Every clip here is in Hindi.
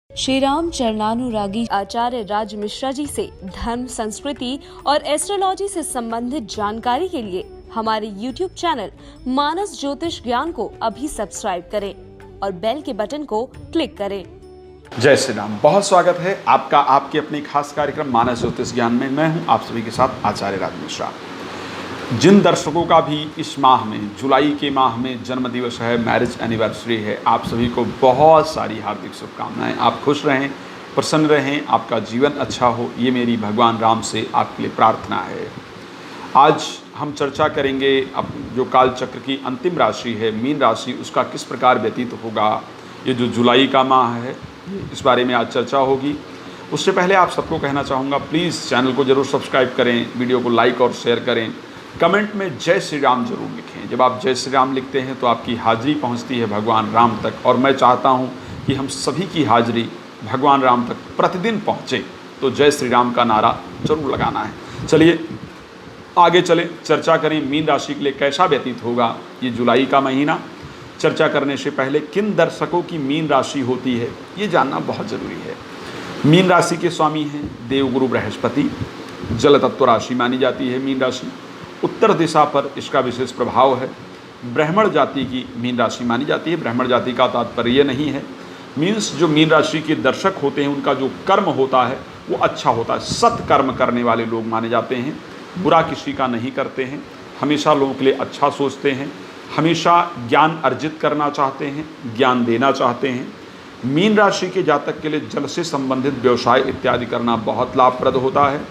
श्री राम चरणानुरागी आचार्य राज मिश्रा जी से धर्म, संस्कृति और एस्ट्रोलॉजी से संबंधित जानकारी के लिए हमारे YouTube चैनल मानस ज्योतिष ज्ञान को अभी सब्सक्राइब करें और बेल के बटन को क्लिक करें। जय श्री राम। बहुत स्वागत है आपका आपके अपने खास कार्यक्रम मानस ज्योतिष ज्ञान में। मैं हूं आप सभी के साथ आचार्य राज मिश्रा। जिन दर्शकों का भी इस माह में, जुलाई के माह में जन्म दिवस है, मैरिज एनिवर्सरी है, आप सभी को बहुत सारी हार्दिक शुभकामनाएं। आप खुश रहें, प्रसन्न रहें, आपका जीवन अच्छा हो, ये मेरी भगवान राम से आपके लिए प्रार्थना है। आज हम चर्चा करेंगे अब जो काल चक्र की अंतिम राशि है मीन राशि, उसका किस प्रकार व्यतीत होगा। ये जो जुलाई का माह है इस बारे में आज चर्चा होगी। उससे पहले आप सबको कहना चाहूँगा, प्लीज़ चैनल को ज़रूर सब्सक्राइब करें, वीडियो को लाइक और शेयर करें, कमेंट में जय श्री राम जरूर लिखें। जब आप जय श्री राम लिखते हैं तो आपकी हाजिरी पहुंचती है भगवान राम तक, और मैं चाहता हूं कि हम सभी की हाजिरी भगवान राम तक प्रतिदिन पहुंचे। तो जय श्री राम का नारा जरूर लगाना है। चलिए आगे चलें, चर्चा करें मीन राशि के लिए कैसा व्यतीत होगा ये जुलाई का महीना। चर्चा करने से पहले किन दर्शकों की मीन राशि होती है ये जानना बहुत ज़रूरी है। मीन राशि के स्वामी हैं देवगुरु बृहस्पति। जल तत्व राशि मानी जाती है मीन राशि। उत्तर दिशा पर इसका विशेष प्रभाव है। ब्राह्मण जाति की मीन राशि मानी जाती है। ब्राह्मण जाति का तात्पर्य ये नहीं है, मीन्स जो मीन राशि के दर्शक होते हैं उनका जो कर्म होता है वो अच्छा होता है। सत्कर्म करने वाले लोग माने जाते हैं, बुरा किसी का नहीं करते हैं, हमेशा लोगों के लिए अच्छा सोचते हैं, हमेशा ज्ञान अर्जित करना चाहते हैं, ज्ञान देना चाहते हैं। मीन राशि के जातक के लिए जल से संबंधित व्यवसाय इत्यादि करना बहुत लाभप्रद होता है,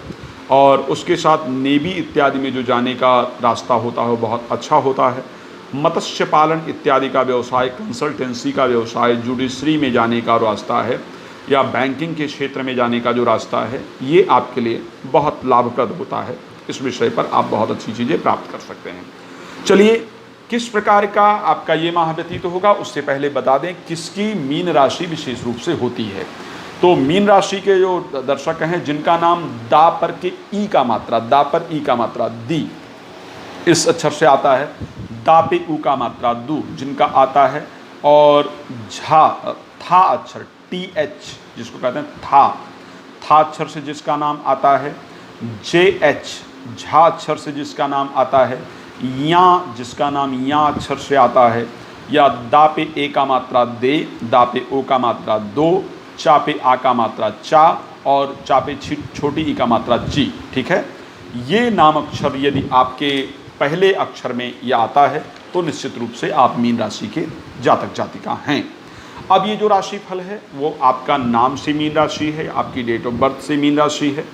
और उसके साथ नेवी इत्यादि में जो जाने का रास्ता होता है वो बहुत अच्छा होता है। मत्स्य पालन इत्यादि का व्यवसाय, कंसल्टेंसी का व्यवसाय, जुडिशरी में जाने का रास्ता है, या बैंकिंग के क्षेत्र में जाने का जो रास्ता है, ये आपके लिए बहुत लाभप्रद होता है। इस विषय पर आप बहुत अच्छी चीज़ें प्राप्त कर सकते हैं। चलिए किस प्रकार का आपका ये माह व्यतीत होगा उससे पहले बता दें किसकी मीन राशि विशेष रूप से होती है। तो मीन राशि के जो दर्शक हैं जिनका नाम दा पर के ई का मात्रा, दा पर ई का मात्रा दी इस अक्षर से आता है, दा पे ऊ का मात्रा दू जिनका आता है, और झा था अक्षर टी एच जिसको कहते हैं था अक्षर से जिसका नाम आता है, जे एच झा अक्षर से जिसका नाम आता है, या जिसका नाम या अक्षर से आता है, या दा पे ए का मात्रा दे, दा पे ओ का मात्रा दो, चा पे आ का मात्रा चा, और चा पे छोटी ई का मात्रा जी। ठीक है, ये नाम अक्षर यदि आपके पहले अक्षर में ये आता है तो निश्चित रूप से आप मीन राशि के जातक जातिका हैं। अब ये जो राशिफल है वो आपका नाम से मीन राशि है, आपकी डेट ऑफ बर्थ से मीन राशि है,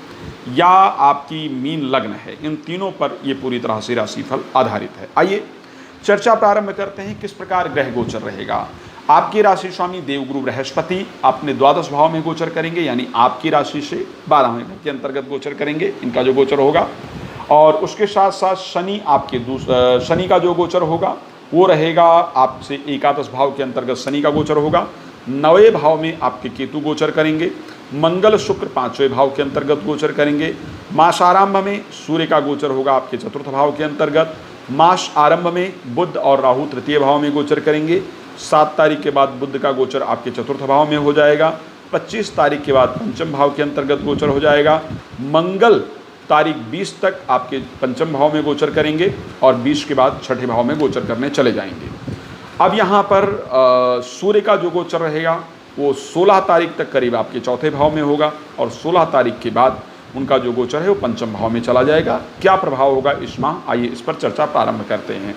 या आपकी मीन लग्न है। इन तीनों पर ये पूरी तरह से राशिफल आधारित है। आइए चर्चा प्रारंभ करते हैं किस प्रकार ग्रह गोचर रहेगा। आपकी राशि स्वामी देवगुरु बृहस्पति अपने द्वादश भाव में गोचर करेंगे, यानी आपकी राशि से 12वें घर के अंतर्गत गोचर करेंगे, इनका जो गोचर होगा। और उसके साथ साथ शनि आपके शनि का जो गोचर होगा वो रहेगा आपसे एकादश भाव के अंतर्गत शनि का गोचर होगा। 9वें भाव में आपके केतु गोचर करेंगे। मंगल शुक्र 5वें भाव के अंतर्गत गोचर करेंगे। मास आरंभ में सूर्य का गोचर होगा आपके चतुर्थ भाव के अंतर्गत। मास आरंभ में बुध और राहु तृतीय भाव में गोचर करेंगे। 7 तारीख के बाद बुध का गोचर आपके चतुर्थ भाव में हो जाएगा। 25 तारीख के बाद पंचम भाव के अंतर्गत गोचर हो जाएगा। मंगल तारीख 20 तक आपके पंचम भाव में गोचर करेंगे, और 20 के बाद छठे भाव में गोचर करने चले जाएंगे। अब यहाँ पर सूर्य का जो गोचर रहेगा वो 16 तारीख तक करीब आपके चौथे भाव में होगा, और 16 तारीख के बाद उनका जो गोचर है वो पंचम भाव में चला जाएगा। क्या प्रभाव होगा इस माह, आइए इस पर चर्चा प्रारंभ करते हैं।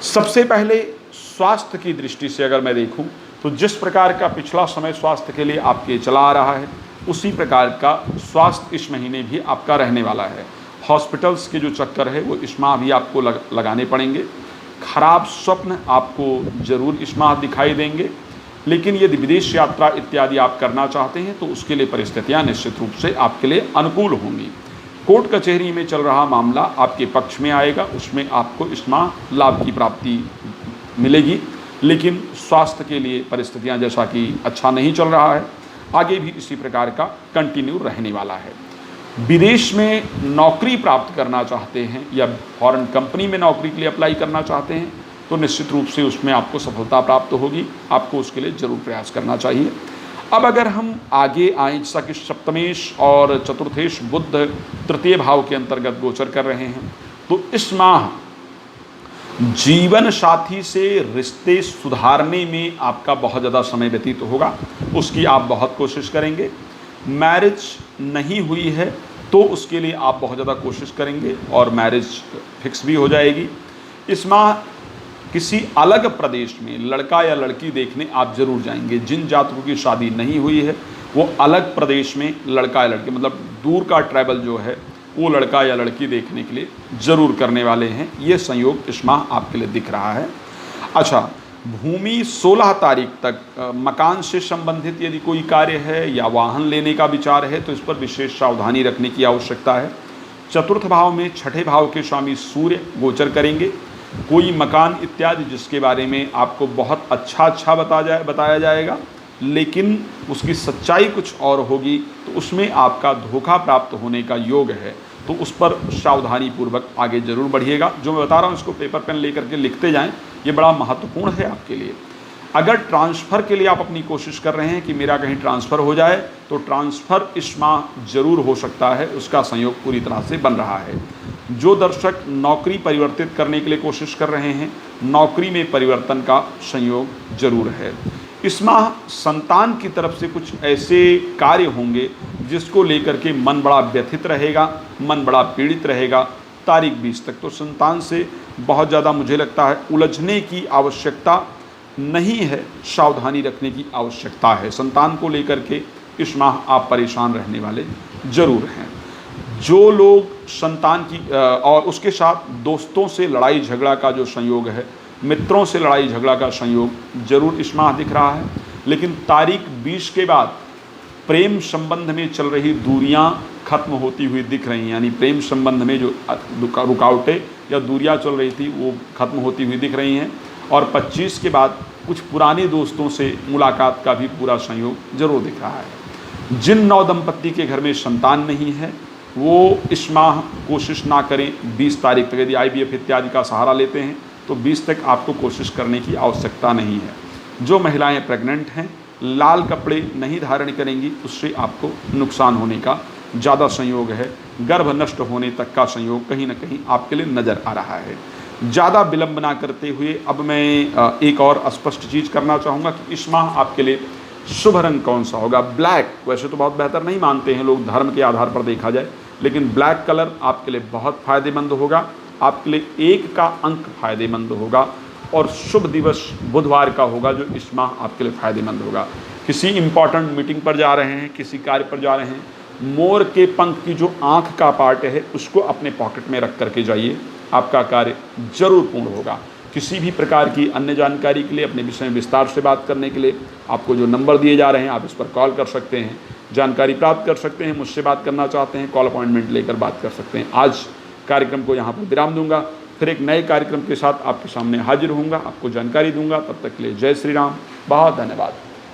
सबसे पहले स्वास्थ्य की दृष्टि से अगर मैं देखूं तो जिस प्रकार का पिछला समय स्वास्थ्य के लिए आपके चला आ रहा है उसी प्रकार का स्वास्थ्य इस महीने भी आपका रहने वाला है। हॉस्पिटल्स के जो चक्कर है वो इस माह भी आपको लगाने पड़ेंगे। खराब स्वप्न आपको जरूर इस माह दिखाई देंगे, लेकिन यदि विदेश यात्रा इत्यादि आप करना चाहते हैं तो उसके लिए परिस्थितियाँ निश्चित रूप से आपके लिए अनुकूल होंगी। कोर्ट कचहरी में चल रहा मामला आपके पक्ष में आएगा, उसमें आपको इस माह लाभ की प्राप्ति मिलेगी, लेकिन स्वास्थ्य के लिए परिस्थितियां जैसा कि अच्छा नहीं चल रहा है, आगे भी इसी प्रकार का कंटिन्यू रहने वाला है। विदेश में नौकरी प्राप्त करना चाहते हैं या फॉरेन कंपनी में नौकरी के लिए अप्लाई करना चाहते हैं तो निश्चित रूप से उसमें आपको सफलता प्राप्त होगी। आपको उसके लिए ज़रूर प्रयास करना चाहिए। अब अगर हम आगे आए, जैसा कि सप्तमेश और चतुर्थेश बुध तृतीय भाव के अंतर्गत गोचर कर रहे हैं, तो इस माह जीवन साथी से रिश्ते सुधारने में आपका बहुत ज़्यादा समय व्यतीत होगा, उसकी आप बहुत कोशिश करेंगे। मैरिज नहीं हुई है तो उसके लिए आप बहुत ज़्यादा कोशिश करेंगे और मैरिज फिक्स भी हो जाएगी। इस माह किसी अलग प्रदेश में लड़का या लड़की देखने आप जरूर जाएंगे। जिन जातकों की शादी नहीं हुई है वो अलग प्रदेश में लड़का या लड़की, मतलब दूर का ट्रैवल जो है वो लड़का या लड़की देखने के लिए ज़रूर करने वाले हैं। ये संयोग इस माह आपके लिए दिख रहा है। अच्छा, भूमि 16 तारीख तक मकान से संबंधित यदि कोई कार्य है या वाहन लेने का विचार है तो इस पर विशेष सावधानी रखने की आवश्यकता है। चतुर्थ भाव में छठे भाव के स्वामी सूर्य गोचर करेंगे। कोई मकान इत्यादि जिसके बारे में आपको बहुत अच्छा बताया जाएगा, लेकिन उसकी सच्चाई कुछ और होगी तो उसमें आपका धोखा प्राप्त होने का योग है, तो उस पर सावधानी पूर्वक आगे जरूर बढ़िएगा। जो मैं बता रहा हूँ इसको पेपर पेन लेकर के लिखते जाएं, ये बड़ा महत्वपूर्ण है आपके लिए। अगर ट्रांसफ़र के लिए आप अपनी कोशिश कर रहे हैं कि मेरा कहीं ट्रांसफ़र हो जाए, तो ट्रांसफ़र इस माह जरूर हो सकता है, उसका संयोग पूरी तरह से बन रहा है। जो दर्शक नौकरी परिवर्तित करने के लिए कोशिश कर रहे हैं, नौकरी में परिवर्तन का संयोग जरूर है। इस माह संतान की तरफ से कुछ ऐसे कार्य होंगे जिसको लेकर के मन बड़ा व्यथित रहेगा, मन बड़ा पीड़ित रहेगा। तारीख 20 तक तो संतान से बहुत ज़्यादा मुझे लगता है उलझने की आवश्यकता नहीं है, सावधानी रखने की आवश्यकता है। संतान को लेकर के इस माह आप परेशान रहने वाले ज़रूर हैं। जो लोग संतान की और उसके साथ दोस्तों से लड़ाई झगड़ा का जो संयोग है, मित्रों से लड़ाई झगड़ा का संयोग जरूर इस माह दिख रहा है। लेकिन तारीख 20 के बाद प्रेम संबंध में चल रही दूरियां खत्म होती हुई दिख रही हैं, यानी प्रेम संबंध में जो रुकावटें या दूरियां चल रही थी वो खत्म होती हुई दिख रही हैं। और 25 के बाद कुछ पुराने दोस्तों से मुलाकात का भी पूरा संयोग जरूर दिख रहा है। जिन नव दंपत्ति के घर में संतान नहीं है वो इस माह कोशिश ना करें। 20 तारीख तक यदि IVF इत्यादि का सहारा लेते हैं तो 20 तक आपको कोशिश करने की आवश्यकता नहीं है। जो महिलाएं प्रेग्नेंट हैं, लाल कपड़े नहीं धारण करेंगी, उससे आपको नुकसान होने का ज़्यादा संयोग है। गर्भ नष्ट होने तक का संयोग कहीं ना कहीं आपके लिए नज़र आ रहा है। ज़्यादा विलंब ना करते हुए अब मैं एक और स्पष्ट चीज़ करना चाहूँगा कि इस माह आपके लिए शुभ रंग कौन सा होगा। ब्लैक वैसे तो बहुत बेहतर नहीं मानते हैं लोग धर्म के आधार पर देखा जाए, लेकिन ब्लैक कलर आपके लिए बहुत फ़ायदेमंद होगा। आपके लिए 1 का अंक फ़ायदेमंद होगा और शुभ दिवस बुधवार का होगा जो इस माह आपके लिए फ़ायदेमंद होगा। किसी इंपॉर्टेंट मीटिंग पर जा रहे हैं, किसी कार्य पर जा रहे हैं, मोर के पंख की जो आँख का पार्ट है उसको अपने पॉकेट में रख करके जाइए, आपका कार्य जरूर पूर्ण होगा। किसी भी प्रकार की अन्य जानकारी के लिए, अपने विषय में विस्तार से बात करने के लिए आपको जो नंबर दिए जा रहे हैं आप इस पर कॉल कर सकते हैं, जानकारी प्राप्त कर सकते हैं। मुझसे बात करना चाहते हैं, कॉल अपॉइंटमेंट लेकर बात कर सकते हैं। आज कार्यक्रम को यहाँ पर विराम दूंगा, फिर एक नए कार्यक्रम के साथ आपके सामने हाजिर होऊंगा, आपको जानकारी दूंगा। तब तक के लिए जय श्री राम, बहुत धन्यवाद।